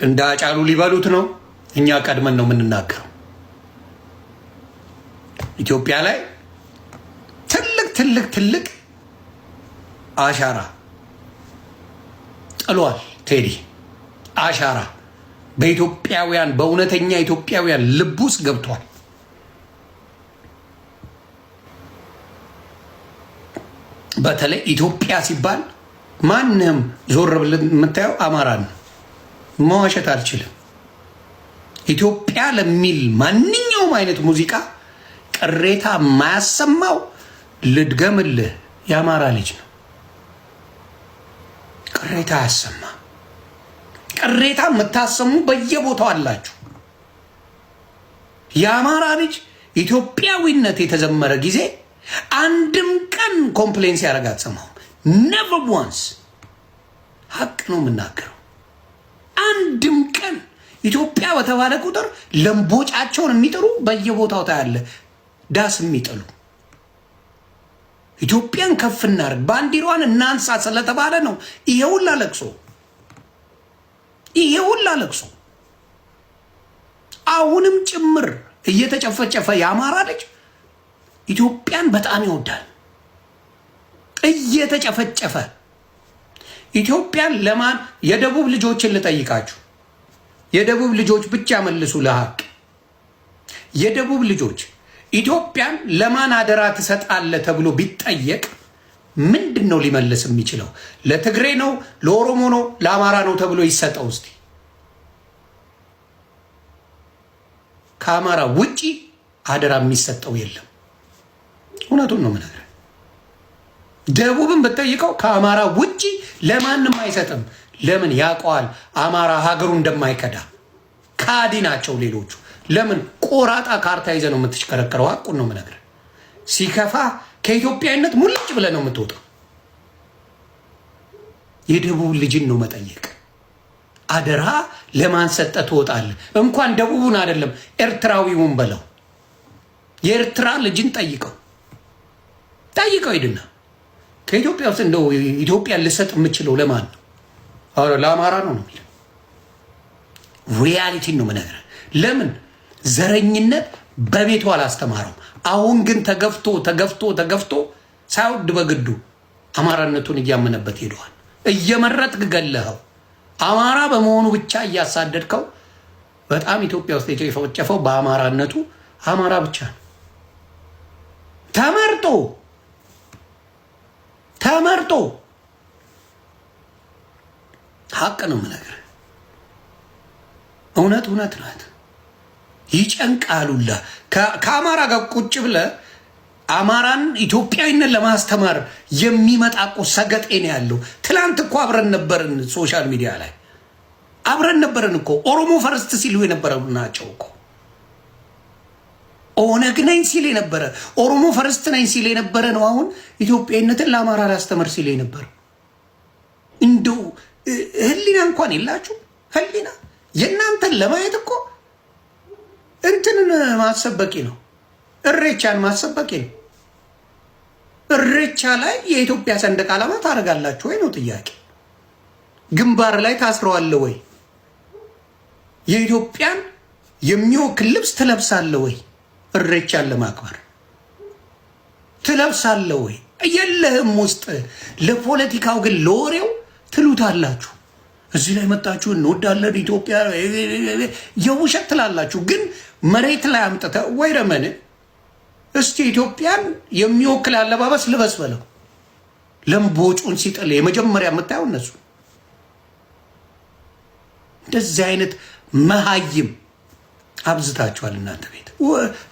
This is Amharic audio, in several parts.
እንዳጫሉ ሊበሉት ነው። እኛ ቀድመን ነው የምንናገረው። ኢትዮጵያ ላይ ትልቅ አሻራ ጥሏል ቴዲ። አሻራ በኢትዮጵያውያን በእውነተኛ ኢትዮጵያውያን ልብ ውስጥ ገብቷል። በተለይ ኢትዮጵያ ሲባል ማንም ዞር ብለን የምታየው አማራን ነው። መዋሸት አልችልም። ኢትዮጵያ ለሚል ማንኛውም አይነት ሙዚቃ ቅሬታ የማያሰማው ልድገምልህ የአማራ ልጅ ነው። ቅሬታ አያሰማ። ቅሬታ የምታሰሙ በየቦታው አላችሁ። የአማራ ልጅ ኢትዮጵያዊነት የተዘመረ ጊዜ አንድም ቀን ኮምፕሌንስ ያደርግ አትሰማሁም። never once። ሀቅ ነው የምናገረው። አንድም ቀን ኢትዮጵያ በተባለ ቁጥር ለምቦጫቸውን የሚጥሩ በየቦታው ታያለ። ዳስ የሚጥሉ ኢትዮጵያን ከፍ እናድርግ ባንዲሯን እናንሳ ስለተባለ ነው ይሄ ሁላ ለቅሶ። አሁንም ጭምር እየተጨፈጨፈ የአማራ ልጅ ኢትዮጵያን በጣም ይወዳል። እየተጨፈጨፈ ኢትዮጵያን ለማን? የደቡብ ልጆችን ልጠይቃችሁ። የደቡብ ልጆች ብቻ መልሱ ለሀቅ። የደቡብ ልጆች ኢትዮጵያን ለማን አደራ ትሰጣለህ ተብሎ ቢጠየቅ ምንድን ነው ሊመልስ የሚችለው? ለትግሬ ነው፣ ለኦሮሞ ነው፣ ለአማራ ነው ተብሎ ይሰጠው እስቲ። ከአማራ ውጪ አደራ የሚሰጠው የለም። እውነቱን ነው የምነግርህ። ደቡብን ብትጠይቀው ከአማራ ውጪ ለማንም አይሰጥም። ለምን? ያውቀዋል አማራ ሀገሩ እንደማይከዳ። ካዲ ናቸው ሌሎቹ። ለምን? ቆራጣ ካርታ ይዘህ ነው የምትሽከረከረው። ሀቁን ነው የምነግርህ። ሲከፋ ከኢትዮጵያዊነት ሙልጭ ብለህ ነው የምትወጣው። የደቡብ ልጅን ነው መጠየቅ። አደራ ለማን ሰጠህ ትወጣለህ? እንኳን ደቡቡን አይደለም ኤርትራዊውን በለው። የኤርትራ ልጅን ጠይቀው ሂድና ከኢትዮጵያ ውስጥ እንደው ኢትዮጵያ ልሰጥ የምችለው ለማን ነው? ለአማራ ነው ነው የሚለው። ሪያሊቲን ነው የምነግርህ። ለምን? ዘረኝነት በቤቱ አላስተማረው። አሁን ግን ተገፍቶ ሳይወድ በግዱ አማራነቱን እያመነበት ሄደዋል። እየመረጥክ ገለኸው። አማራ በመሆኑ ብቻ እያሳደድከው። በጣም ኢትዮጵያ ውስጥ የጨፈጨፈው በአማራነቱ አማራ ብቻ ነው። ተመርጦ ሀቅ ነው የምነግርህ። እውነት ናት። ይጨንቃሉላ። ከአማራ ጋር ቁጭ ብለህ አማራን ኢትዮጵያዊነት ለማስተማር የሚመጣ እኮ ሰገጤ ነው ያለው። ትላንት እኮ አብረን ነበርን፣ ሶሻል ሚዲያ ላይ አብረን ነበርን እኮ። ኦሮሞ ፈርስት ሲሉ የነበረ ናቸው እኮ። ኦነግ ነኝ ሲል የነበረ፣ ኦሮሞ ፈርስት ነኝ ሲል የነበረ ነው አሁን ኢትዮጵያዊነትን ለአማራ ላስተምር ሲል የነበረ። እንደው ህሊና እንኳን የላችሁ። ህሊና የእናንተን ለማየት እኮ እንትንን ማሰብ በቂ ነው። እሬቻን ማሰብ በቂ ነው። እሬቻ ላይ የኢትዮጵያ ሰንደቅ ዓላማ ታደርጋላችሁ ወይ ነው ጥያቄ። ግንባር ላይ ታስረዋለ ወይ? የኢትዮጵያን የሚወክል ልብስ ትለብሳለ ወይ? እሬቻን ለማክበር ትለብሳለ ወይ? የለህም ውስጥ። ለፖለቲካው ግን ለወሬው ትሉታላችሁ። እዚህ ላይ መጣችሁ እንወዳለን ኢትዮጵያ የውሸት ትላላችሁ። ግን መሬት ላይ አምጥተ ወይ ረመን እስቲ ኢትዮጵያን የሚወክል አለባበስ ልበስ በለው። ለምቦጩን ሲጥል የመጀመሪያ የምታየው እነሱ። እንደዚህ አይነት መሀይም አብዝታችኋል እናንተ ቤት።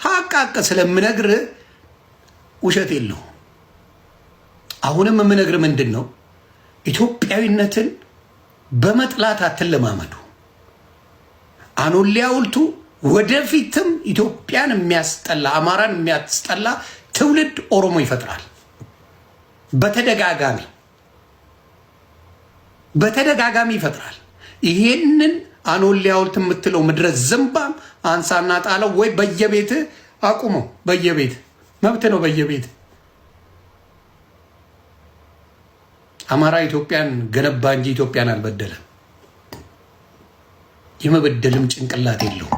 ሀቃቅ ስለምነግር ውሸት የለውም። አሁንም የምነግር ምንድን ነው፣ ኢትዮጵያዊነትን በመጥላት አትለማመዱ። አኖሌ ሐውልቱ ወደፊትም ኢትዮጵያን የሚያስጠላ አማራን የሚያስጠላ ትውልድ ኦሮሞ ይፈጥራል። በተደጋጋሚ ይፈጥራል። ይሄንን አኖሌ ሐውልት የምትለው ምድረ ዝምባም አንሳና ጣለው ወይ በየቤት አቁመው። በየቤት መብት ነው። በየቤት አማራ ኢትዮጵያን ገነባ እንጂ ኢትዮጵያን አልበደለም። የመበደልም ጭንቅላት የለውም።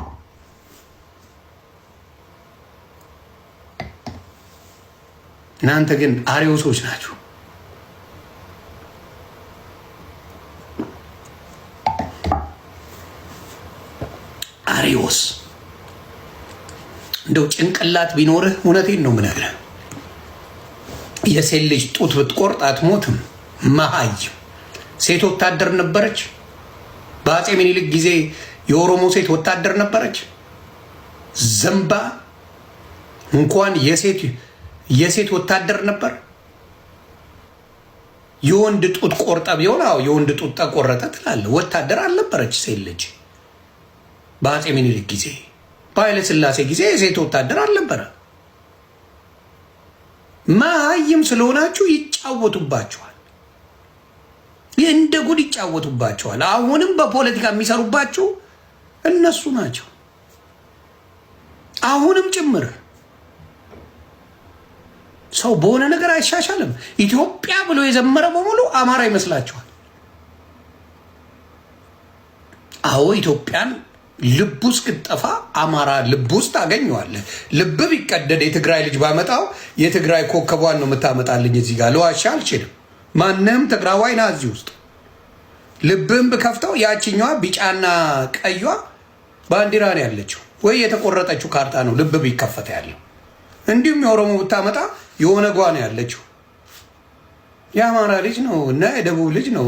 እናንተ ግን አሪዮሶች ናችሁ። አሪዮስ እንደው ጭንቅላት ቢኖርህ እውነቴን ነው የምነግርህ፣ የሴት ልጅ ጡት ብትቆርጥ አትሞትም። መሀይም ሴት ወታደር ነበረች። በአፄ ምኒልክ ጊዜ የኦሮሞ ሴት ወታደር ነበረች። ዘንባ እንኳን የሴት ወታደር ነበር። የወንድ ጡት ቆርጠ ቢሆን የወንድ ጡት ተቆረጠ ትላለህ። ወታደር አልነበረች ሴት ልጅ በአፄ ምኒልክ ጊዜ። በኃይለ ሥላሴ ጊዜ የሴት ወታደር አልነበረ። መሀይም ስለሆናችሁ ይጫወቱባችኋል። እንደ ጉድ ይጫወቱባችኋል። አሁንም በፖለቲካ የሚሰሩባችሁ እነሱ ናቸው። አሁንም ጭምር ሰው በሆነ ነገር አይሻሻልም። ኢትዮጵያ ብሎ የዘመረ በሙሉ አማራ ይመስላችኋል። አዎ ኢትዮጵያን ልብ ውስጥ ቅጠፋ አማራ ልብ ውስጥ አገኘዋለህ። ልብ ቢቀደድ የትግራይ ልጅ ባመጣው የትግራይ ኮከቧን ነው የምታመጣልኝ። እዚህ ጋር ለዋሻ አልችልም። ማንም ትግራዋይ ና እዚህ ውስጥ ልብም ብከፍተው ያችኛዋ ቢጫና ቀዩዋ ባንዲራ ነው ያለችው፣ ወይ የተቆረጠችው ካርታ ነው ልብ ቢከፈተ ያለው። እንዲሁም የኦሮሞ ብታመጣ የሆነ ጓ ነው ያለችው። የአማራ ልጅ ነው እና የደቡብ ልጅ ነው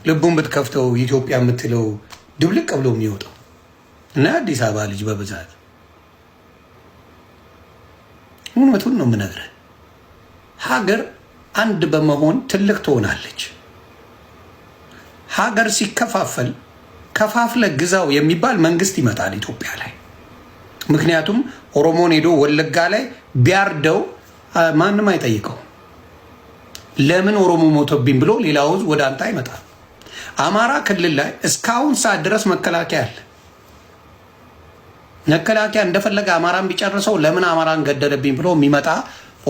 ልቡን ብትከፍተው ኢትዮጵያ የምትለው ድብልቅ ብሎ የሚወጣው እና አዲስ አበባ ልጅ በብዛት እውነቱን ነው የምነግርህ። ሀገር አንድ በመሆን ትልቅ ትሆናለች። ሀገር ሲከፋፈል ከፋፍለ ግዛው የሚባል መንግስት ይመጣል ኢትዮጵያ ላይ። ምክንያቱም ኦሮሞን ሄዶ ወለጋ ላይ ቢያርደው ማንም አይጠይቀው። ለምን ኦሮሞ ሞተብኝ ብሎ ሌላው ወደ አንተ አይመጣም። አማራ ክልል ላይ እስካሁን ሰዓት ድረስ መከላከያ አለ። መከላከያ እንደፈለገ አማራን ቢጨርሰው ለምን አማራን ገደለብኝ ብሎ የሚመጣ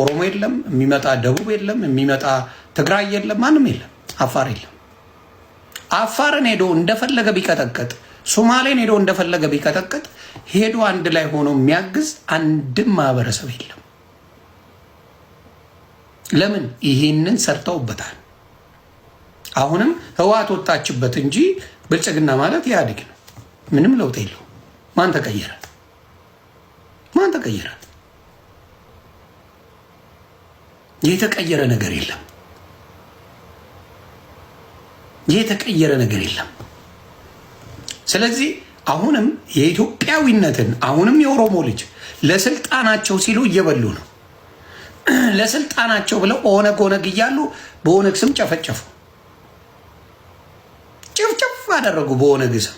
ኦሮሞ የለም፣ የሚመጣ ደቡብ የለም፣ የሚመጣ ትግራይ የለም፣ ማንም የለም፣ አፋር የለም። አፋርን ሄዶ እንደፈለገ ቢቀጠቅጥ፣ ሶማሌን ሄዶ እንደፈለገ ቢቀጠቅጥ ሄዶ አንድ ላይ ሆኖ የሚያግዝ አንድም ማህበረሰብ የለም። ለምን? ይሄንን ሰርተውበታል። አሁንም ህወሓት ወጣችበት እንጂ ብልጽግና ማለት ኢህአዴግ ነው። ምንም ለውጥ የለው። ማን ተቀየረ? ማን ተቀየረ? የተቀየረ ነገር የለም። የተቀየረ ነገር የለም። ስለዚህ አሁንም የኢትዮጵያዊነትን አሁንም የኦሮሞ ልጅ ለስልጣናቸው ሲሉ እየበሉ ነው። ለስልጣናቸው ብለው ኦነግ እያሉ በኦነግ ስም ጨፈጨፉ፣ ጭፍጭፍ አደረጉ በኦነግ ስም።